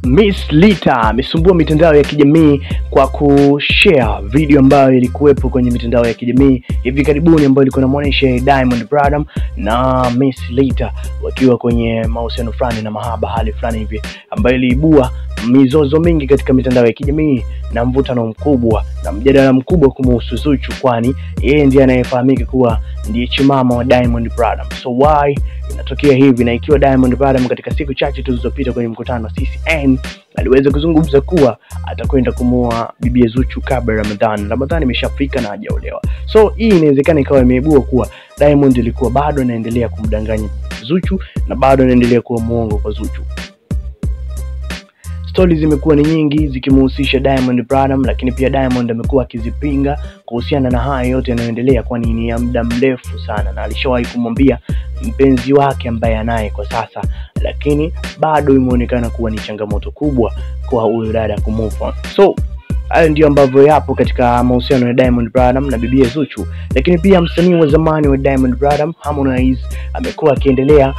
Miss Lita amesumbua mitandao ya kijamii kwa kushare video ambayo ilikuwepo kwenye mitandao ya kijamii hivi karibuni, ambayo ilikuwa inamuonyesha Diamond Platnumz na Miss Lita wakiwa kwenye mahusiano fulani na mahaba hali fulani hivi, ambayo iliibua mizozo mingi katika mitandao ya kijamii na mvutano mkubwa na mjadala mkubwa kumhusu Zuchu, kwani yeye ndiye anayefahamika kuwa ndiye chimama wa Diamond Platnumz. So why inatokea hivi? Na ikiwa Diamond Platnumz katika siku chache zilizopita kwenye mkutano wa CCN aliweza kuzungumza kuwa atakwenda kumuoa bibi Zuchu kabla Ramadhani imeshafika na hajaolewa. So hii inawezekana ikawa imeibua kuwa Diamond ilikuwa bado anaendelea kumdanganya Zuchu na bado anaendelea kuwa muongo kwa Zuchu. Stories zimekuwa ni nyingi zikimhusisha Diamond Platnumz, lakini pia Diamond amekuwa akizipinga kuhusiana na haya yote yanayoendelea, kwani ni ya muda mrefu sana na alishawahi kumwambia mpenzi wake ambaye anaye kwa sasa, lakini bado imeonekana kuwa ni changamoto kubwa kwa huyo dada kumove on. So hayo ndio ambavyo yapo katika mahusiano ya Diamond Platnumz na bibi Zuchu. Lakini pia msanii wa zamani wa Diamond Platnumz, Harmonize, amekuwa akiendelea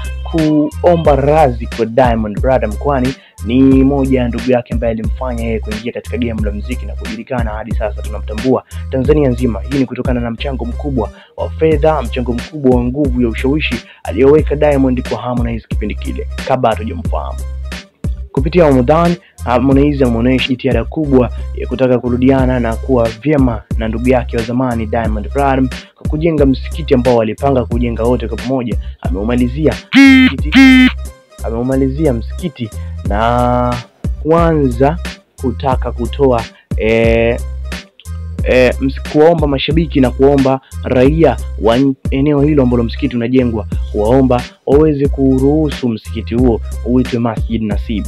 kuomba radhi kwa Diamond Platnumz, kwani ni moja ya ndugu yake ambaye alimfanya yeye kuingia katika game la muziki na kujulikana hadi sasa tunamtambua Tanzania nzima. Hii ni kutokana na mchango mkubwa wa fedha, mchango mkubwa wa nguvu ya ushawishi aliyoweka Diamond kwa Harmonize kipindi kile kabla hatujamfahamu. Kupitia Ramadhani, Harmonize ameonyesha jitihada kubwa ya kutaka kurudiana na kuwa vyema na ndugu yake wa zamani Diamond Platnumz kwa kujenga msikiti ambao walipanga kujenga wote kwa pamoja. Ameumalizia msikiti na kuanza kutaka kutoa kuomba mashabiki na kuomba raia wa eneo hilo ambalo msikiti unajengwa, kuwaomba waweze kuruhusu msikiti huo uitwe Masjid Nasib.